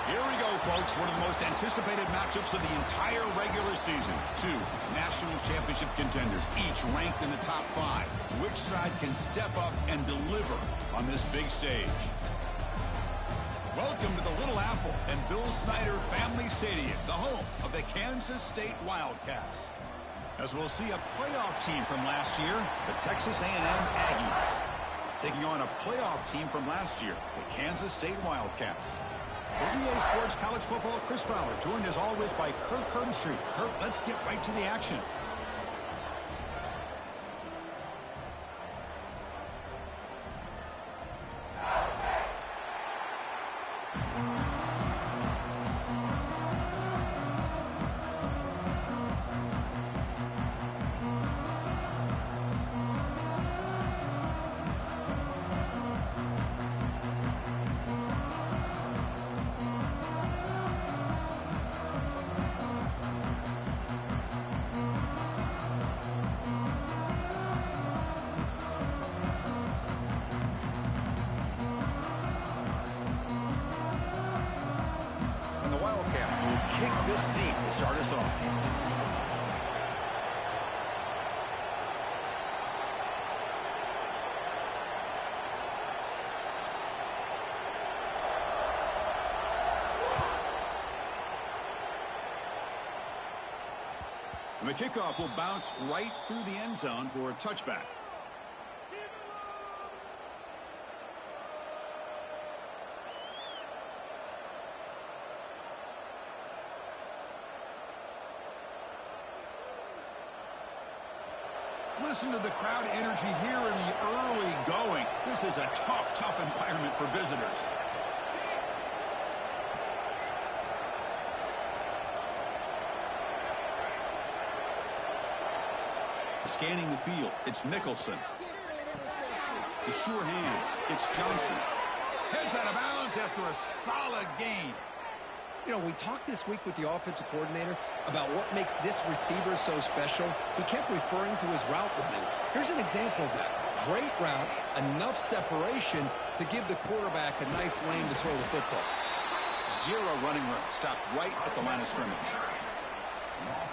Here we go, folks. One of the most anticipated matchups of the entire regular season. Two national championship contenders, each ranked in the top 5. Which side can step up and deliver on this big stage? Welcome to the Little Apple and Bill Snyder Family Stadium, the home of the Kansas State Wildcats. As we'll see a playoff team from last year, the Texas A&M Aggies, taking on a playoff team from last year, the Kansas State Wildcats. For EA Sports College Football, Chris Fowler, joined as always by Kirk Herbstreit. Kirk, let's get right to the action. Kick this deep to start us off. And the kickoff will bounce right through the end zone for a touchback. Listen to the crowd energy here in the early going. This is a tough environment for visitors. Scanning the field, it's Nicholson. The sure hands, it's Johnson. Heads out of bounds after a solid gain. You know, we talked this week with the offensive coordinator about what makes this receiver so special. He kept referring to his route running. Here's an example of that. Great route, enough separation to give the quarterback a nice lane to throw the football. Zero running room. Stopped right at the line of scrimmage.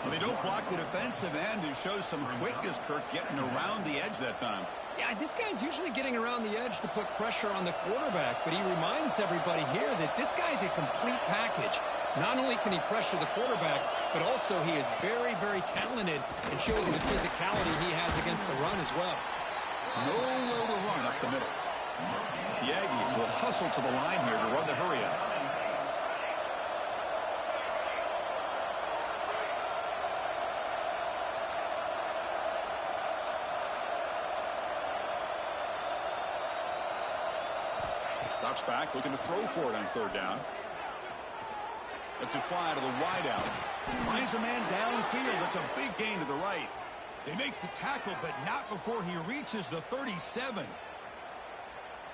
Well, they don't block the defensive end, who shows some quickness, Kirk, getting around the edge that time. Yeah, this guy's usually getting around the edge to put pressure on the quarterback, but he reminds everybody here that this guy's a complete package. Not only can he pressure the quarterback, but also he is very talented and shows you the physicality he has against the run as well. Nowhere to run up the middle. The Aggies will hustle to the line here to run the hurry-up. Drops back, looking to throw for it on third down. Lets it fly to the wideout. Finds a man downfield. That's a big gain to the right. They make the tackle, but not before he reaches the 37.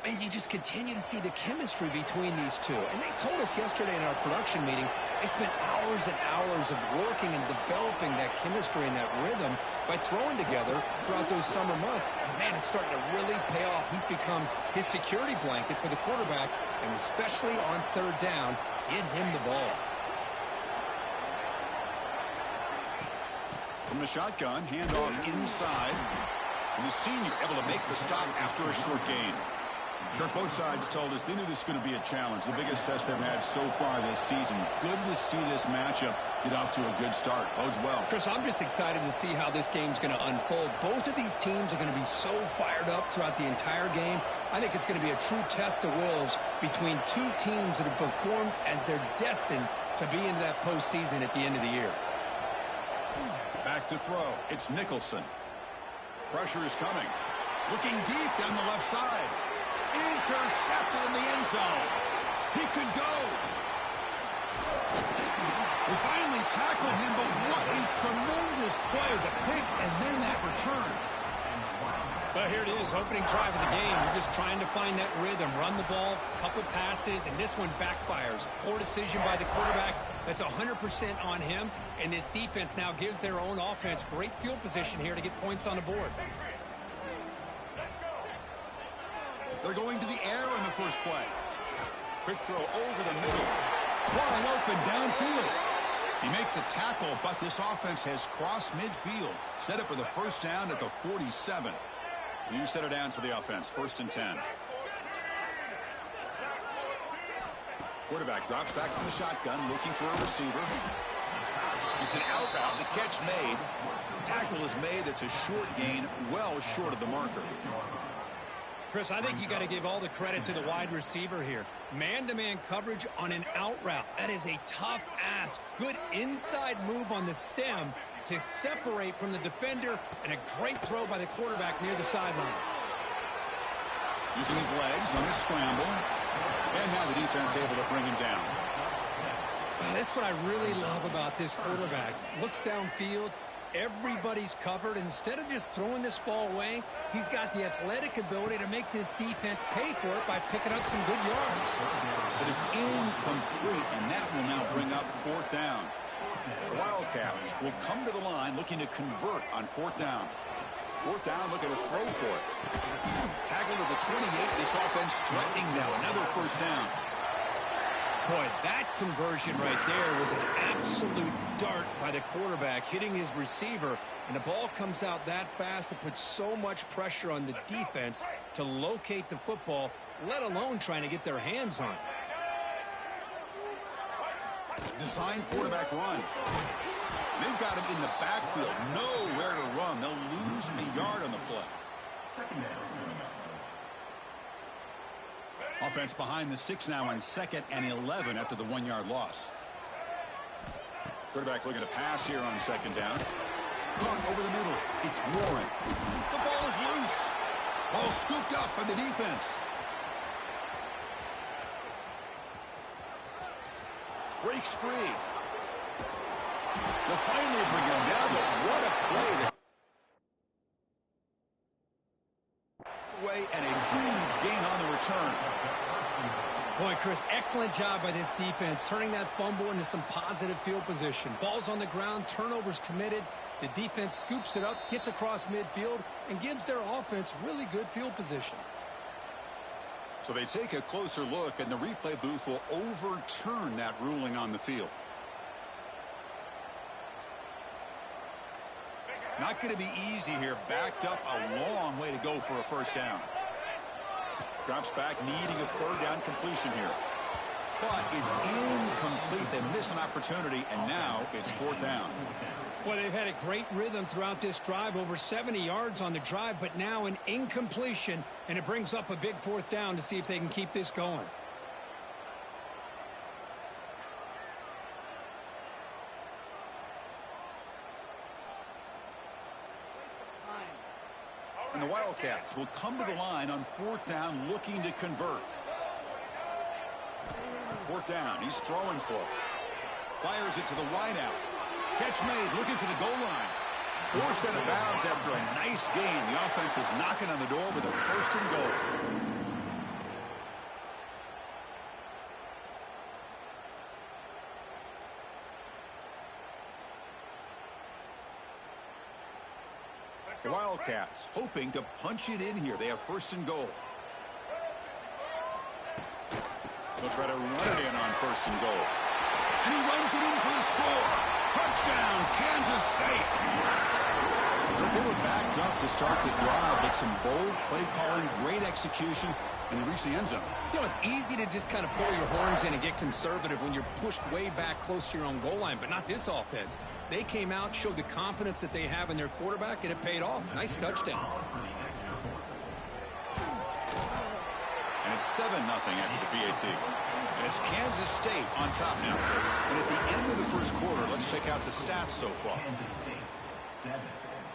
And you just continue to see the chemistry between these two. And they told us yesterday in our production meeting, they spent hours and hours of working and developing that chemistry and that rhythm by throwing together throughout those summer months. And, man, it's starting to really pay off. He's become his security blanket for the quarterback, and especially on third down, get him the ball. From the shotgun, handoff inside. And the senior able to make the stop after a short gain. Kirk, both sides told us they knew this was going to be a challenge, the biggest test they've had so far this season. Good to see this matchup get off to a good start. Bodes well. Chris, I'm just excited to see how this game's going to unfold. Both of these teams are going to be so fired up throughout the entire game. I think it's going to be a true test of wills between two teams that have performed as they're destined to be in that postseason at the end of the year. Back to throw. It's Nicholson. Pressure is coming. Looking deep down the left side. Intercepted in the end zone. He could go. We finally tackled him, but what a tremendous play. The pick and then that return. But here it is, opening drive of the game. We're just trying to find that rhythm, run the ball, a couple passes, and this one backfires. Poor decision by the quarterback. That's 100% on him, and this defense now gives their own offense great field position here to get points on the board. They're going to the air in the first play. Quick throw over the middle. Wide open downfield. He make the tackle, but this offense has crossed midfield. Set up for the first down at the 47. New set of downs for the offense. 1st and 10. Quarterback drops back from the shotgun, looking for a receiver. It's an out route. The catch made. Tackle is made. That's a short gain, well short of the marker. Chris, I think you got to give all the credit to the wide receiver here. Man-to-man coverage on an out route. That is a tough ask. Good inside move on the stem to separate from the defender, and a great throw by the quarterback near the sideline. Using his legs on his scramble. And now the defense able to bring him down. That's what I really love about this quarterback. Looks downfield. Everybody's covered. Instead of just throwing this ball away, he's got the athletic ability to make this defense pay for it by picking up some good yards. But it's incomplete, and that will now bring up 4th down. The Wildcats will come to the line looking to convert on 4th down. 4th down, looking to throw for it. Tackle to the 28. This offense threatening now. Another 1st down. Boy, that conversion right there was an absolute dart by the quarterback, hitting his receiver. And the ball comes out that fast. It puts so much pressure on the defense to locate the football, let alone trying to get their hands on it. Design quarterback run. They've got him in the backfield. Nowhere to run. They'll lose a yard on the play. Offense behind the 6 now on 2nd and 11 after the 1-yard loss. Quarterback looking to pass here on 2nd down. Caught over the middle. It's Warren. The ball is loose. Ball scooped up by the defense. Breaks free. They'll finally bring him down, but what a play. And a huge gain on the return. Boy, Chris, excellent job by this defense, turning that fumble into some positive field position. Ball's on the ground, turnovers committed. The defense scoops it up, gets across midfield, and gives their offense really good field position. So they take a closer look, and the replay booth will overturn that ruling on the field. Not going to be easy here. Backed up a long way to go for a 1st down. Drops back, needing a 3rd down completion here. But it's incomplete. They miss an opportunity, and now it's 4th down. Well, they've had a great rhythm throughout this drive, over 70 yards on the drive, but now an incompletion, and it brings up a big 4th down to see if they can keep this going. And the Wildcats will come to the line on 4th down, looking to convert. 4th down, he's throwing for it. Fires it to the wideout. Catch made, looking for the goal line. Forced out of bounds after a nice gain. The offense is knocking on the door with a 1st and goal. The Wildcats hoping to punch it in here. They have 1st and goal. They'll try to run it in on 1st and goal. And he runs it in for the score. Touchdown, Kansas State. But they were backed up to start the drive, but some bold play calling, great execution, and they reach the end zone. You know, it's easy to just kind of pull your horns in and get conservative when you're pushed way back close to your own goal line, but not this offense. They came out, showed the confidence that they have in their quarterback, and it paid off. Nice touchdown. And it's 7-0 after the PAT. And it's Kansas State on top now. And at the end of the 1st quarter, let's check out the stats so far. Kansas State 7,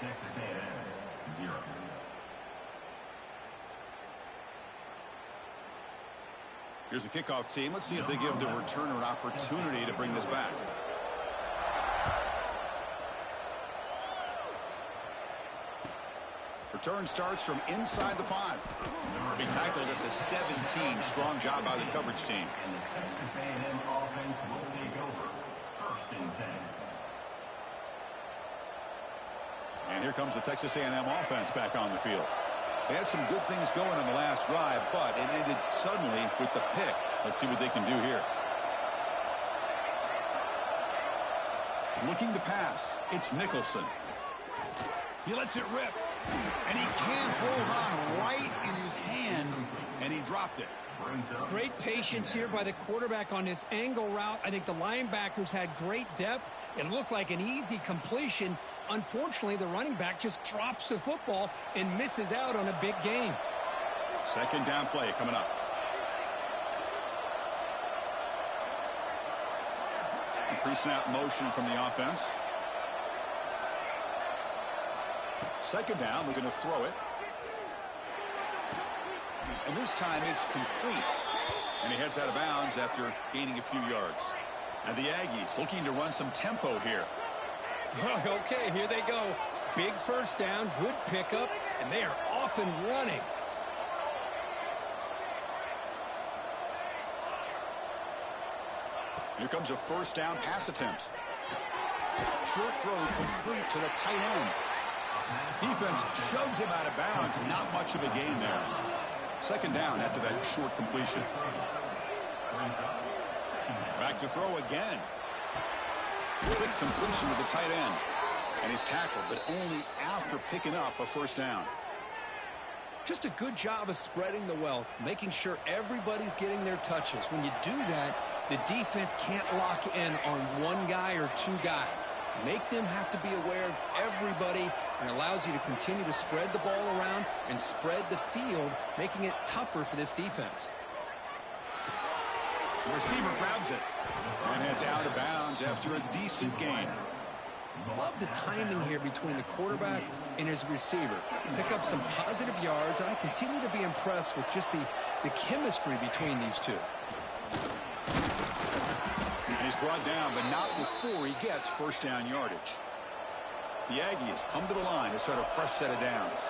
Texas A&M 0. Here's the kickoff team. Let's see if they give the returner an opportunity to bring this back. Return starts from inside the 5. Be tackled at the 17. Strong job by the coverage team. And the Texas A&M offense will take over 1st and 10. And here comes the Texas A&M offense back on the field. They had some good things going on the last drive, but it ended suddenly with the pick. Let's see what they can do here. Looking to pass. It's Nicholson. He lets it rip. And he can't hold on right in his hands. And he dropped it. Great patience here by the quarterback on this angle route. I think the linebackers had great depth. It looked like an easy completion. Unfortunately, the running back just drops the football and misses out on a big gain. Second down play coming up. Pre-snap motion from the offense. Second down, we're going to throw it. And this time it's complete. And he heads out of bounds after gaining a few yards. And the Aggies looking to run some tempo here. Okay, here they go. Big first down, good pickup, and they are off and running. Here comes a first down pass attempt. Short throw complete to the tight end. Defense shoves him out of bounds. Not much of a gain there. Second down after that short completion. Back to throw again. Quick completion to the tight end. And he's tackled, but only after picking up a first down. Just a good job of spreading the wealth, making sure everybody's getting their touches. When you do that, the defense can't lock in on one guy or two guys. Make them have to be aware of everybody, and allows you to continue to spread the ball around and spread the field, making it tougher for this defense. The receiver grabs it and heads out of bounds after a decent gain. Love the timing here between the quarterback and his receiver. Pick up some positive yards, and I continue to be impressed with just the chemistry between these two. And he's brought down, but not before he gets first down yardage. The Aggies come to the line to start a fresh set of downs.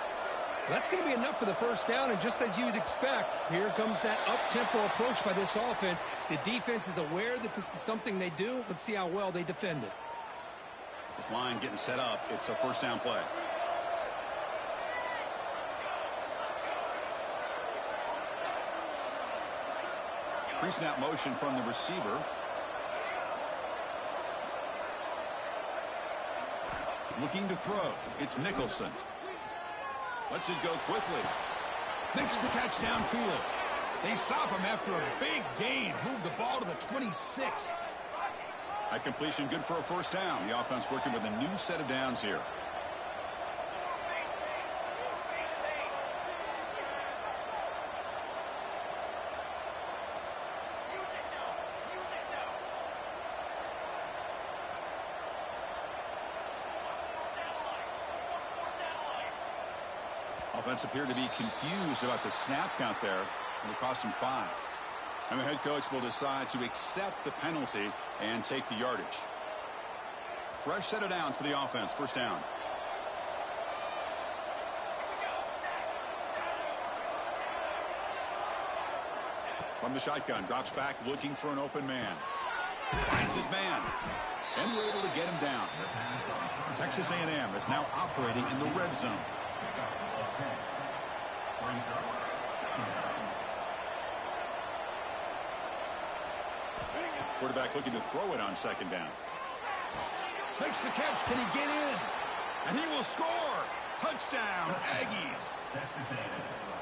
That's going to be enough for the first down, and just as you'd expect, here comes that up-tempo approach by this offense. The defense is aware that this is something they do. Let's see how well they defend it. This line getting set up. It's a first down play. Pre-snap motion from the receiver. Looking to throw. It's Nicholson. Lets it go quickly. Makes the catch downfield. They stop him after a big gain. Move the ball to the 26. That completion good for a first down. The offense working with a new set of downs here. Offense appeared to be confused about the snap count there. It will cost him 5. And the head coach will decide to accept the penalty and take the yardage. Fresh set of downs for the offense. First down. From the shotgun, drops back looking for an open man. Finds his man. And we're able to get him down. Texas A&M is now operating in the red zone. Quarterback looking to throw it on second down. Makes the catch. Can he get in? And he will score. Touchdown, Aggies.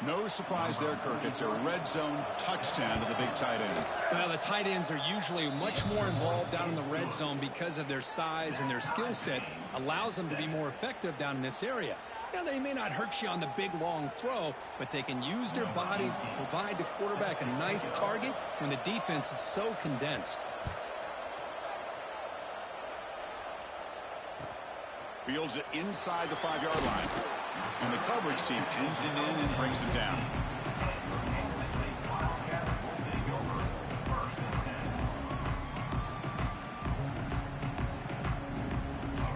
No surprise there, Kirk. It's a red zone touchdown to the big tight end. Well, the tight ends are usually much more involved down in the red zone because of their size, and their skill set allows them to be more effective down in this area. Now, they may not hurt you on the big, long throw, but they can use their bodies to provide the quarterback a nice target when the defense is so condensed. Fields it inside the 5-yard line. And the coverage team pins him in and brings him down.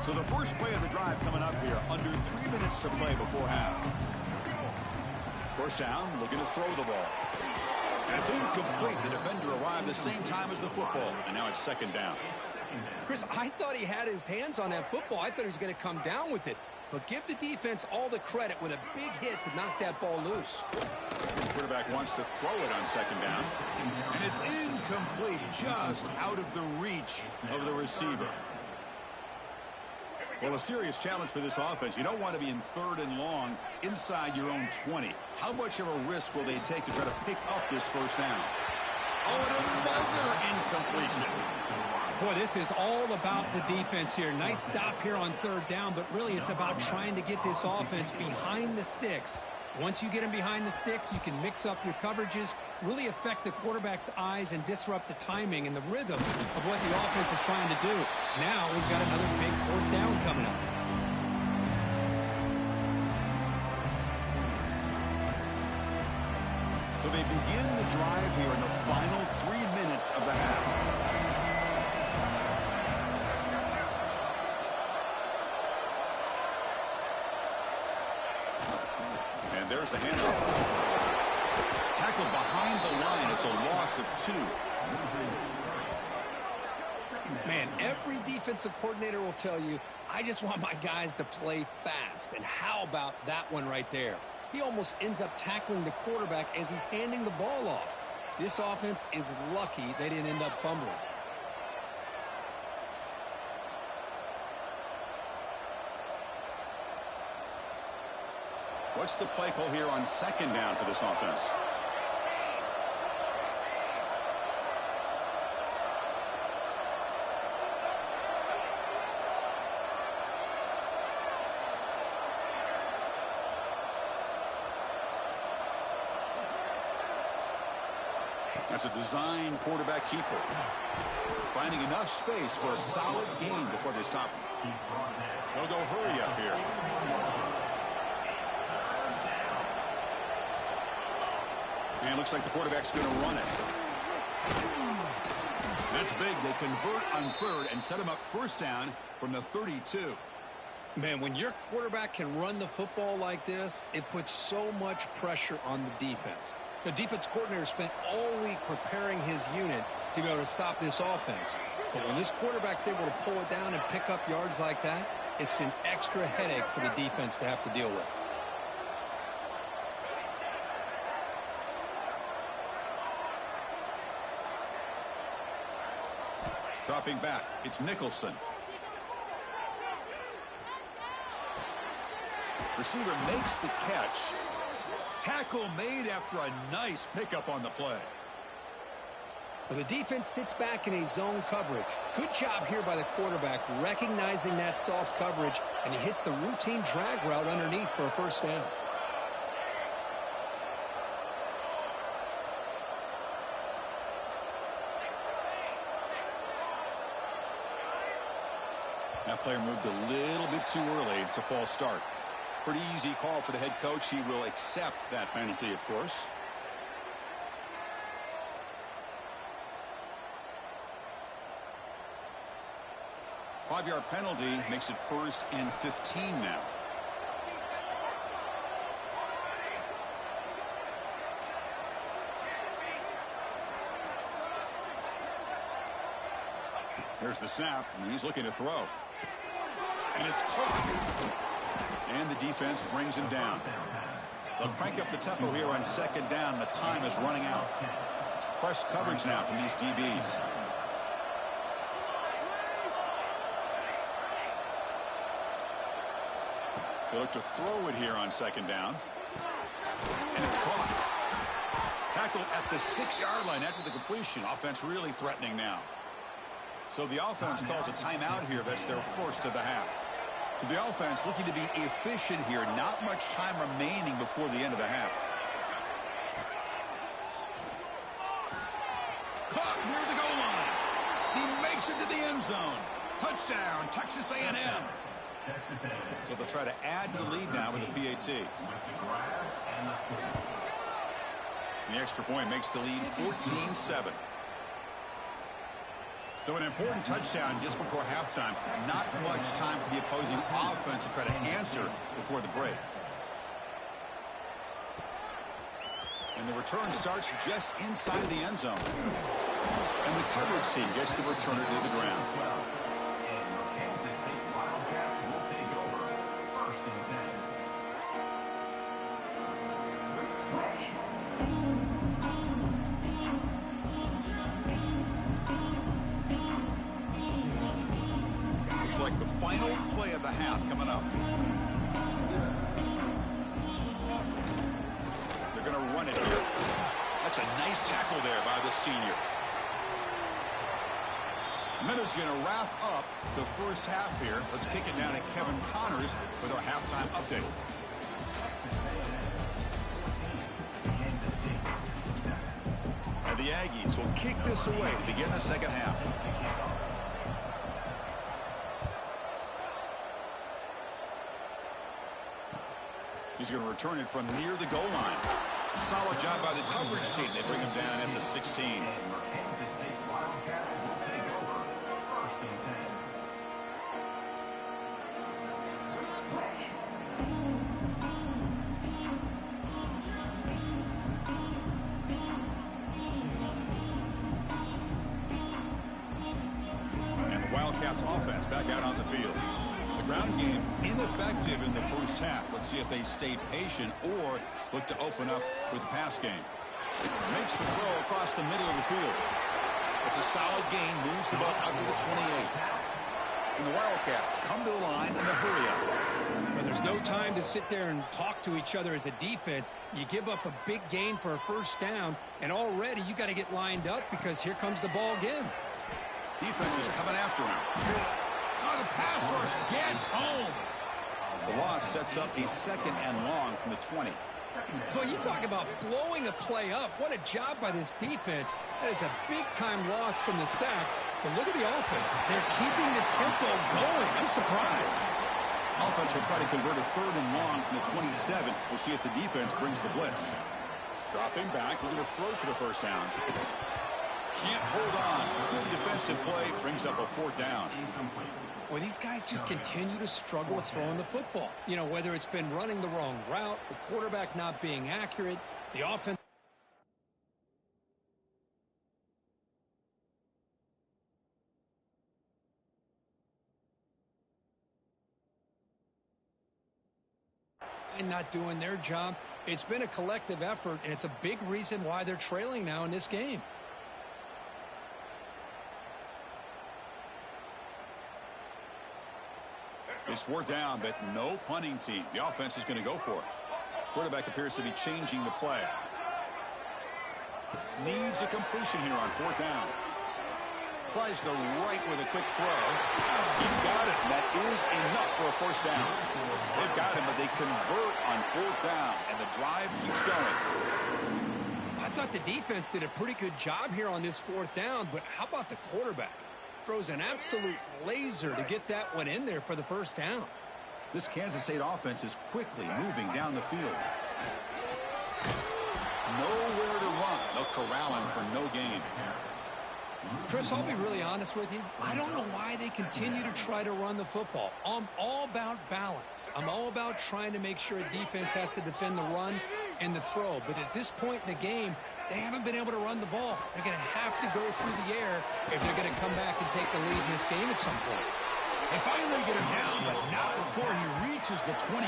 So the first play of the drive coming up here. Under 3 minutes to play before half. First down, looking to throw the ball. And it's incomplete. The defender arrived the same time as the football. And now it's second down. Chris, I thought he had his hands on that football. I thought he was going to come down with it. But give the defense all the credit with a big hit to knock that ball loose. The quarterback wants to throw it on second down. And it's incomplete, just out of the reach of the receiver. Well, a serious challenge for this offense. You don't want to be in 3rd and long inside your own 20. How much of a risk will they take to try to pick up this first down? Oh, and another incompletion. Boy, this is all about the defense here. Nice stop here on 3rd down, but really it's about trying to get this offense behind the sticks. Once you get them behind the sticks, you can mix up your coverages, really affect the quarterback's eyes and disrupt the timing and the rhythm of what the offense is trying to do. Now we've got another big 4th down coming up. So they begin the drive here in the final 3 minutes of the half. And there's the handoff. Tackled behind the line. It's a loss of 2. Man, every defensive coordinator will tell you, I just want my guys to play fast. And how about that one right there? He almost ends up tackling the quarterback as he's handing the ball off. This offense is lucky they didn't end up fumbling. What's the play call here on 2nd down for this offense? That's a design quarterback keeper. Finding enough space for a solid gain before they stop him. They'll go hurry up here. And it looks like the quarterback's going to run it. That's big. They convert on 3rd and set him up 1st down from the 32. Man, when your quarterback can run the football like this, it puts so much pressure on the defense. The defense coordinator spent all week preparing his unit to be able to stop this offense. But when this quarterback's able to pull it down and pick up yards like that, it's an extra headache for the defense to have to deal with. Dropping back, it's Nicholson. Receiver makes the catch. Tackle made after a nice pickup on the play. Well, the defense sits back in a zone coverage. Good job here by the quarterback recognizing that soft coverage, and he hits the routine drag route underneath for a 1st down. That player moved a little bit too early. It's a false start. Pretty easy call for the head coach. He will accept that penalty, of course. Five-yard penalty makes it 1st and 15 now. There's the snap, and he's looking to throw. And it's caught. And the defense brings him down. They'll crank up the tempo here on 2nd down. The time is running out. It's press coverage now from these DBs. They look to throw it here on 2nd down. And it's caught. Tackled at the 6-yard line after the completion. Offense really threatening now. So the offense calls a timeout here. That's their 1st of the half. So the offense looking to be efficient here. Not much time remaining before the end of the half. Caught near the goal line. He makes it to the end zone. Touchdown, Texas A&M. So they'll try to add to the lead now with a PAT. The extra point makes the lead 14-7. So an important touchdown just before halftime. Not much time for the opposing offense to try to answer before the break. And the return starts just inside the end zone. And the coverage team gets the returner to the ground. like the final play of the half coming up. They're going to run it here. That's a nice tackle there by the senior. Minutes going to wrap up the first half here. Let's kick it down to Kevin Connors with our halftime update. And the Aggies will kick this away to begin the second half. He's going to return it from near the goal line. Solid job by the coverage team. They bring him down at the 16. And the Wildcats offense back out on the field. The ground game ineffective in the first half. Let's see if they stay patient or look to open up with the pass game. Makes the throw across the middle of the field. It's a solid gain, moves the ball out to the 28. And the Wildcats come to the line in a hurry up. Well, there's no time to sit there and talk to each other as a defense. You give up a big gain for a first down, and already you got to get lined up because here comes the ball again. Defense is coming after him. Oh, the pass rush gets home. The loss sets up a second and long from the 20. Well, you talk about blowing a play up. What a job by this defense. That is a big-time loss from the sack. But look at the offense. They're keeping the tempo going. I'm surprised. Offense will try to convert a third and long from the 27. We'll see if the defense brings the blitz. Dropping back, looking to throw for the first down. Can't hold on. Good defensive play brings up a fourth down. Well, these guys just continue to struggle with throwing the football. You know, whether it's been running the wrong route, the quarterback not being accurate, the offense. And not doing their job. It's been a collective effort, and it's a big reason why they're trailing now in this game. It's fourth down, but no punting team. The offense is going to go for it. Quarterback appears to be changing the play. Needs a completion here on fourth down. Tries the right with a quick throw. He's got it, and that is enough for a first down. They've got him, but they convert on fourth down, and the drive keeps going. I thought the defense did a pretty good job here on this fourth down, but how about the quarterback? Throws an absolute laser to get that one in there for the first down. This Kansas State offense is quickly moving down the field. Nowhere to run. They'll corral him for no gain. Chris, I'll be really honest with you. I don't know why they continue to try to run the football. I'm all about balance. I'm all about trying to make sure a defense has to defend the run and the throw. But at this point in the game, they haven't been able to run the ball. They're going to have to go through the air if they're going to come back and take the lead in this game at some point. They finally get him down, but not before he reaches the 28.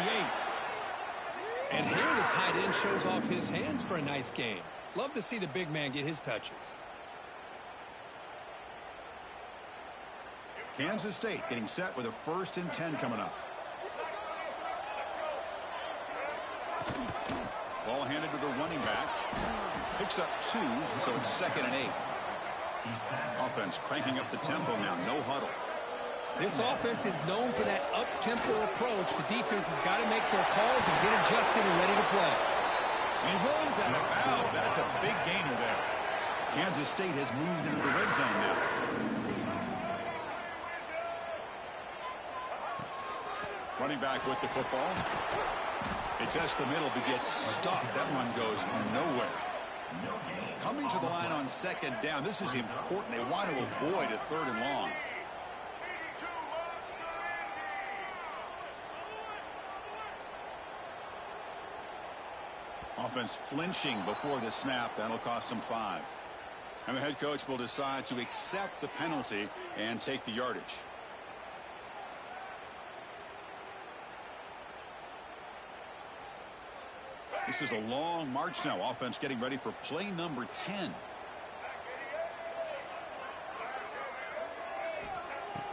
And here the tight end shows off his hands for a nice game. Love to see the big man get his touches. Kansas State getting set with a 1st and 10 coming up. Ball handed to the running back. Picks up 2, so it's 2nd and 8. Offense cranking up the tempo now. No huddle. This offense is known for that up-tempo approach. The defense has got to make their calls and get adjusted and ready to play. He runs out of bounds. That's a big gainer there. Kansas State has moved into the red zone now. Running back with the football. It tests the middle but gets stuffed. That one goes nowhere. Coming to the line on 2nd down. This is important. They want to avoid a 3rd and long. Offense flinching before the snap. That'll cost them 5. And the head coach will decide to accept the penalty and take the yardage. This is a long march now. Offense getting ready for play number 10.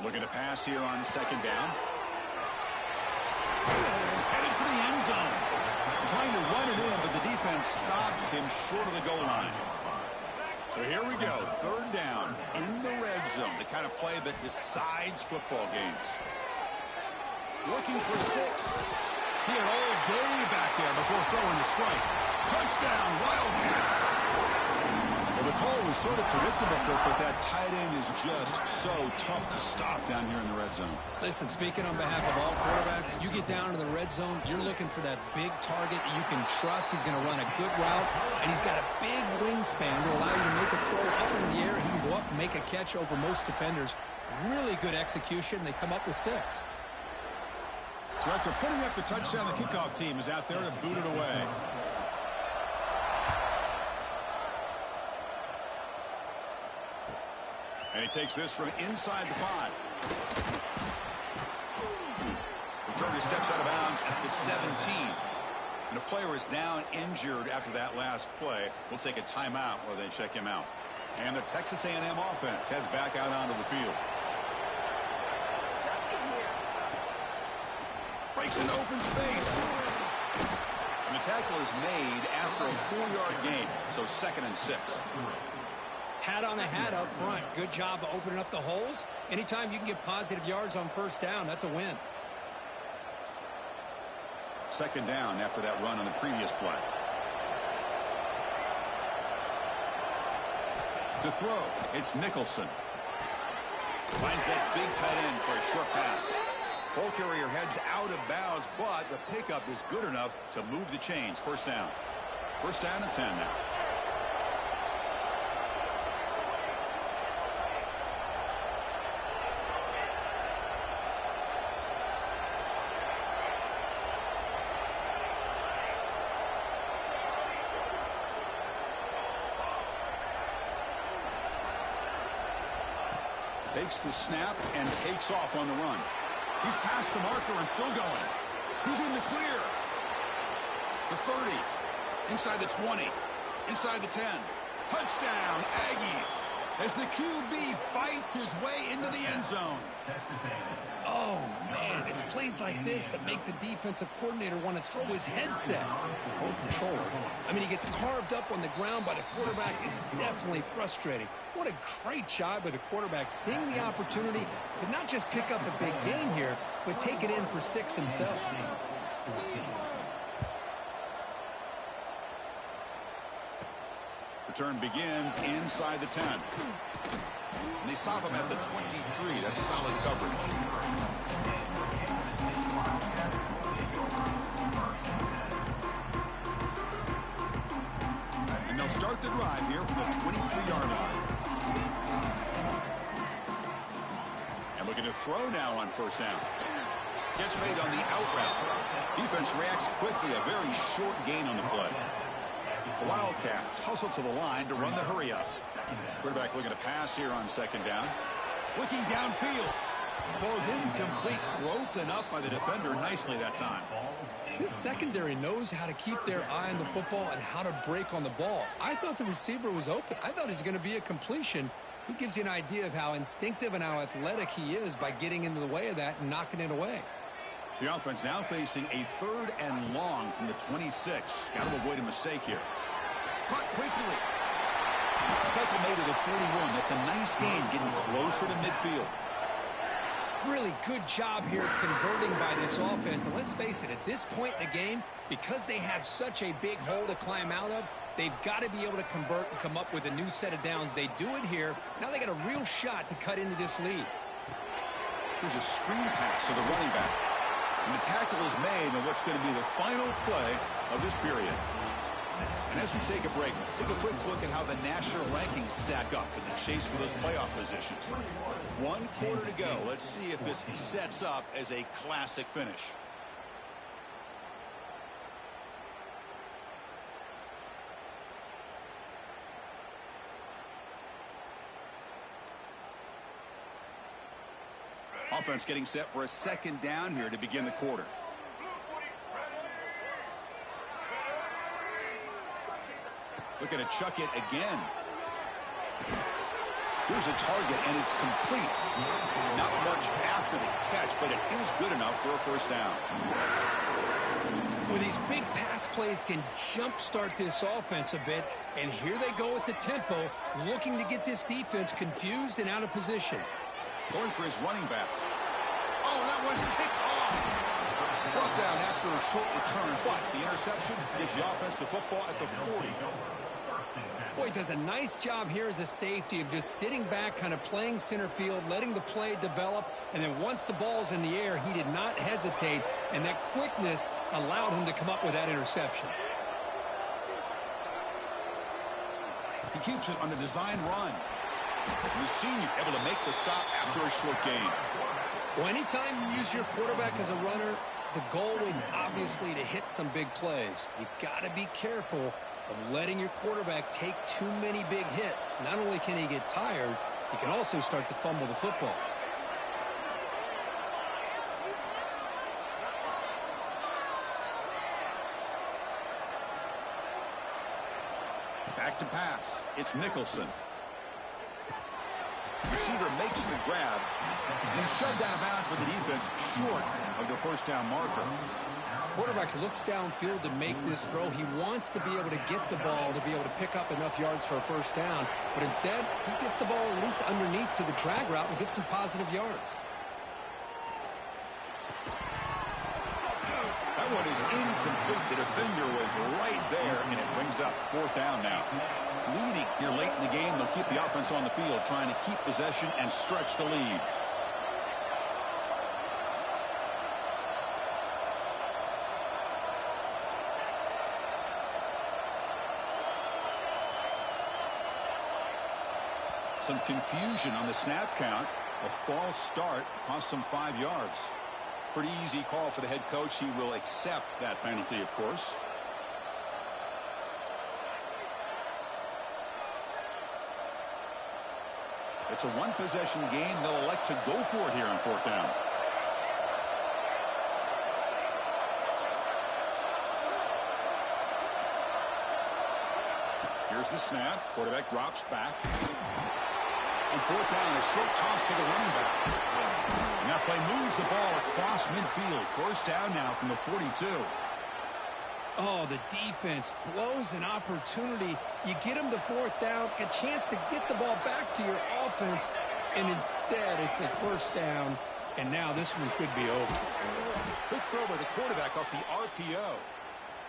Looking to pass here on second down. Headed for the end zone. Trying to run it in, but the defense stops him short of the goal line. So here we go. Third down in the red zone. The kind of play that decides football games. Looking for 6. He had all day back there before throwing the strike. Touchdown, Wildcats. Well, the call was sort of predictable, Kirk, but that tight end is just so tough to stop down here in the red zone. Listen, speaking on behalf of all quarterbacks, you get down to the red zone, you're looking for that big target you can trust. He's going to run a good route, and he's got a big wingspan to allow you to make a throw up in the air. He can go up and make a catch over most defenders. Really good execution. They come up with 6. So after putting up the touchdown, the kickoff team is out there to boot it away. And he takes this from inside the 5. Returner steps out of bounds at the 17. And a player is down injured after that last play. We'll take a timeout while they check him out. And the Texas A&M offense heads back out onto the field. Breaks into open space. And the tackle is made after a 4-yard gain. So 2nd and 6. Hat on a hat up front. Good job of opening up the holes. Anytime you can get positive yards on first down, that's a win. 2nd down after that run on the previous play. To throw, it's Nicholson. Finds that big tight end for a short pass. Ball carrier heads out of bounds, but the pickup is good enough to move the chains. First down. First down and 10 now. Takes the snap and takes off on the run. He's past the marker and still going. He's in the clear. The 30. Inside the 20. Inside the 10. Touchdown, Aggies. As the QB fights his way into the end zone. Oh, man, it's plays like this that make the defensive coordinator want to throw his headset. Or controller. I mean, he gets carved up on the ground by the quarterback. Is definitely frustrating. What a great job by the quarterback seeing the opportunity to not just pick up a big gain here, but take it in for 6 himself. Return begins inside the 10. And they stop him at the 23. That's solid coverage. And they'll start the drive here from the 23-yard line. And looking to throw now on first down. Catch made on the out route. Defense reacts quickly. A very short gain on the play. The Wildcats hustle to the line to run the hurry up. Quarterback looking to pass here on second down. Looking downfield. Falls incomplete. Broken up by the defender nicely that time. This secondary knows how to keep their eye on the football and how to break on the ball. I thought the receiver was open. I thought it was going to be a completion. It gives you an idea of how instinctive and how athletic he is by getting into the way of that and knocking it away. The offense now facing a 3rd and long from the 26. Got to avoid a mistake here. Caught quickly. Tackle made to the 41. That's a nice gain, getting closer to midfield. Really good job here of converting by this offense. And let's face it, at this point in the game, because they have such a big hole to climb out of, they've got to be able to convert and come up with a new set of downs. They do it here. Now they got a real shot to cut into this lead. Here's a screen pass to the running back. And the tackle is made on what's going to be the final play of this period. And as we take a break, take a quick look at how the national rankings stack up in the chase for those playoff positions. 1 quarter to go. Let's see if this sets up as a classic finish. Offense getting set for a second down here to begin the quarter. Looking to chuck it again. Here's a target, and it's complete. Not much after the catch, but it is good enough for a first down. Well, these big pass plays can jumpstart this offense a bit, and here they go with the tempo, looking to get this defense confused and out of position. Going for his running back. Oh, that one's picked off. Brought down after a short return, but the interception gives the offense the football at the 40. Boy, he does a nice job here as a safety of just sitting back, kind of playing center field, letting the play develop, and then once the ball's in the air, he did not hesitate, and that quickness allowed him to come up with that interception. He keeps it on the design run. The senior able to make the stop after a short gain. Well, anytime you use your quarterback as a runner, the goal is obviously to hit some big plays. You got to be careful of letting your quarterback take too many big hits. Not only can he get tired, he can also start to fumble the football. Back to pass. It's Nicholson. Receiver makes the grab, and he's shoved out of bounds with the defense short of the first down marker. Quarterback looks downfield to make this throw. He wants to be able to get the ball to be able to pick up enough yards for a first down, but instead, he gets the ball at least underneath to the drag route and gets some positive yards. That one is incomplete. The defender was right there, and it brings up fourth down now. Leading here late in the game, they'll keep the offense on the field, trying to keep possession and stretch the lead. Some confusion on the snap count. A false start cost them 5 yards. Pretty easy call for the head coach. He will accept that penalty, of course. It's a one-possession game. They'll elect to go for it here on fourth down. Here's the snap. Quarterback drops back. On fourth down, a short toss to the running back. And that play moves the ball across midfield. First down now from the 42. Oh, the defense blows an opportunity. You get them to fourth down, a chance to get the ball back to your offense, and instead it's a first down, and now this one could be over. Quick throw by the quarterback off the RPO.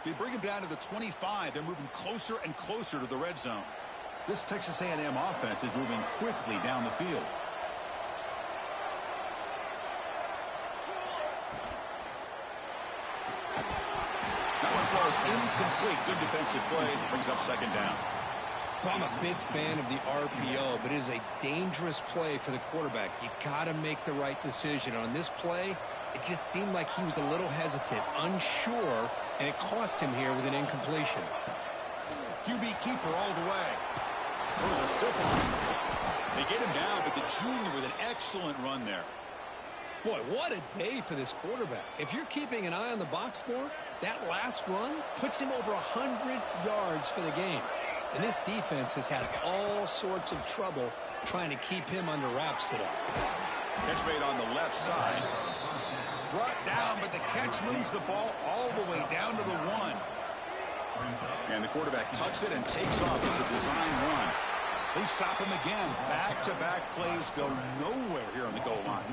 They bring him down to the 25. They're moving closer and closer to the red zone. This Texas A&M offense is moving quickly down the field. That one falls incomplete. Good defensive play. Brings up second down. Well, I'm a big fan of the RPO, but it is a dangerous play for the quarterback. You got to make the right decision. On this play, it just seemed like he was a little hesitant, unsure, and it cost him here with an incompletion. QB keeper all the way. Throws a stiff one. They get him down, but the junior with an excellent run there. Boy, what a day for this quarterback. If you're keeping an eye on the box score, that last run puts him over 100 yards for the game. And this defense has had all sorts of trouble trying to keep him under wraps today. Catch made on the left side. Brought down, but the catch moves the ball all the way down to the 1. And the quarterback tucks it and takes off as a design run. They stop him again. Back-to-back plays go nowhere here on the goal line.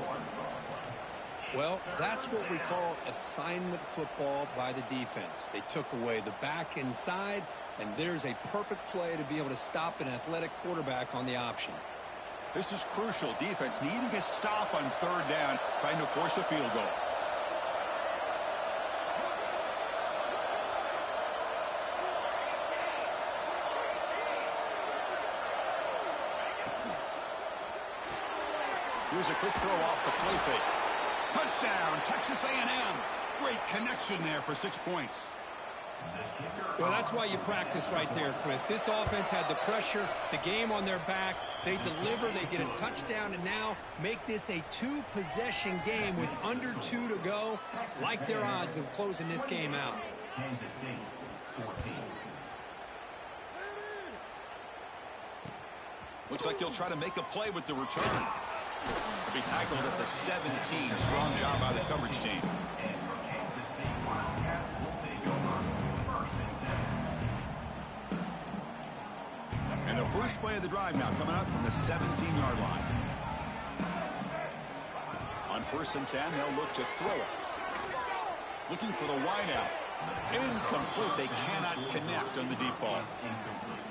Well, that's what we call assignment football by the defense. They took away the back inside, and there's a perfect play to be able to stop an athletic quarterback on the option. This is crucial. Defense needing a stop on third down, trying to force a field goal. Here's a quick throw off the play fake. Touchdown, Texas A&M. Great connection there for 6 points. Well, that's why you practice right there, Chris. This offense had the pressure, the game on their back. They deliver, they get a touchdown, and now make this a 2-possession game with under 2 to go. Like their odds of closing this game out. Kansas City, 14. Looks like he'll try to make a play with the return. He'll be tackled at the 17. Strong job by the coverage team. And for Kansas State Wildcats will take over 1st and 7. And the first play of the drive now coming up from the 17-yard line. On 1st and 10, they'll look to throw it. Looking for the wideout. Incomplete. They cannot connect on the deep ball.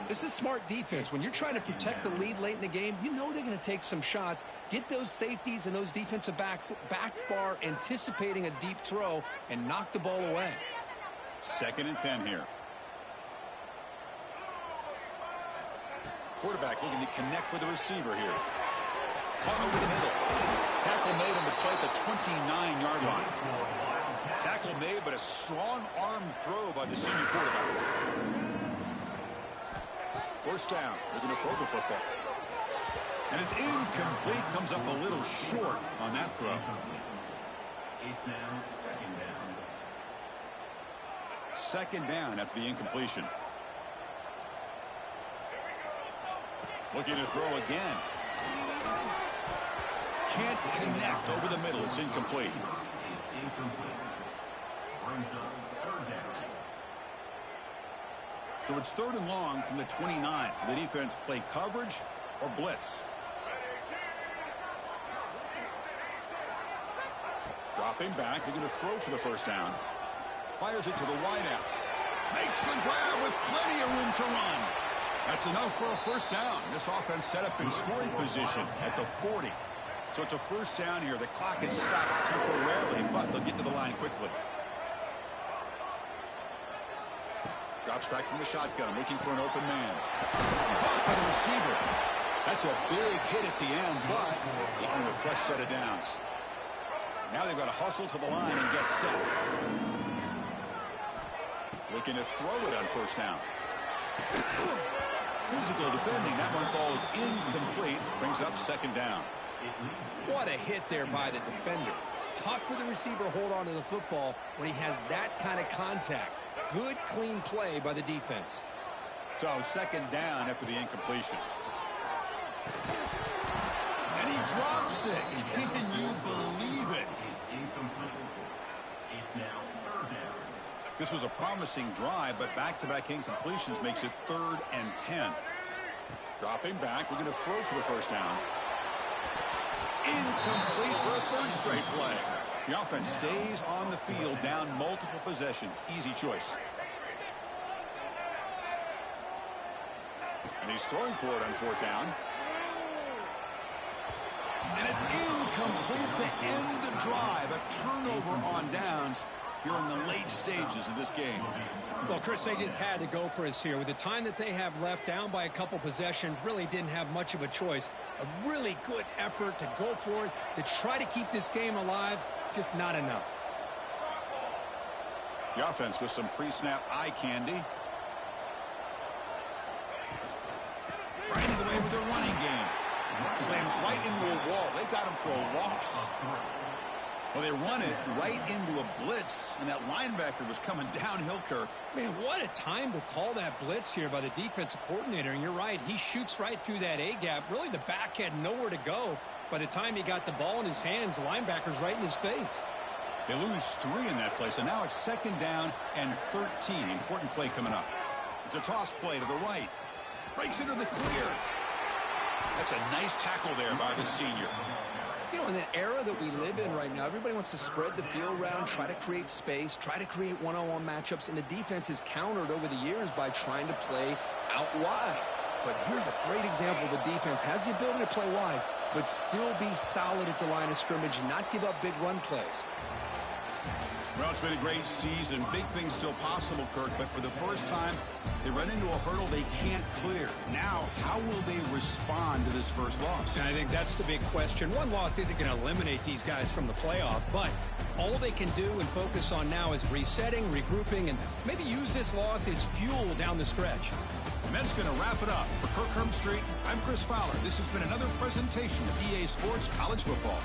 This is smart defense. When you're trying to protect the lead late in the game, you know they're going to take some shots, get those safeties and those defensive backs back far, anticipating a deep throw, and knock the ball away. 2nd and 10 here. Quarterback looking to connect with the receiver here. Caught over the middle. Tackle made on the play at the 29-yard line. Tackle made, but a strong arm throw by the senior quarterback. 1st down. They're going to throw the football. And it's incomplete. Comes up a little short on that throw. It's now 2nd down. 2nd down after the incompletion. Looking to throw again. Can't connect over the middle. It's incomplete. Is incomplete. Brings up 3rd down. So it's 3rd and long from the 29. The defense play coverage or blitz. Dropping back. They're going to throw for the 1st down. Fires it to the wideout. Makes the grab with plenty of room to run. That's enough for a 1st down. This offense set up in scoring position at the 40. So it's a 1st down here. The clock is stopped temporarily, but they'll get to the line quickly. Drops back from the shotgun, looking for an open man. Caught by the receiver. That's a big hit at the end, but getting a fresh set of downs. Now they've got to hustle to the line and get set. Looking to throw it on 1st down. Physical defending. That one falls incomplete. Brings up 2nd down. What a hit there by the defender. Tough for the receiver to hold on to the football when he has that kind of contact. Good, clean play by the defense. So 2nd down after the incompletion. And he drops it. Can you believe it? Is incomplete. It's now 3rd down. This was a promising drive, but back-to-back incompletions makes it 3rd and 10. Dropping back, we're going to throw for the 1st down. Incomplete for a 3rd straight play. The offense stays on the field, down multiple possessions. Easy choice. And he's throwing for it on 4th down. And it's incomplete to end the drive. A turnover on downs here in the late stages of this game. Well, Chris, they just had to go for us here. With the time that they have left, down by a couple possessions, really didn't have much of a choice. A really good effort to go for it, to try to keep this game alive, just not enough. The offense with some pre-snap eye candy. Right into the way with their running game. Slams right into a wall. They got him for a loss. Well, they run it right into a blitz, and that linebacker was coming downhill, Kirk. Man, what a time to call that blitz here by the defensive coordinator. And you're right, he shoots right through that A-gap. Really, the back had nowhere to go. By the time he got the ball in his hands, the linebacker's right in his face. They lose 3 in that play, so now it's 2nd down and 13. Important play coming up. It's a toss play to the right. Breaks into the clear. That's a nice tackle there by the senior. You know, in the era that we live in right now, everybody wants to spread the field around, try to create space, try to create one-on-one matchups, and the defense is countered over the years by trying to play out wide. But here's a great example. The defense has the ability to play wide, but still be solid at the line of scrimmage, not give up big run plays. Well, it's been a great season. Big things still possible, Kirk, but for the first time, they run into a hurdle they can't clear. Now, how will they respond to this first loss? And I think that's the big question. One loss isn't going to eliminate these guys from the playoff, but all they can do and focus on now is resetting, regrouping, and maybe use this loss as fuel down the stretch. And that's going to wrap it up. For Kirk Herbstreit, I'm Chris Fowler. This has been another presentation of EA Sports College Football.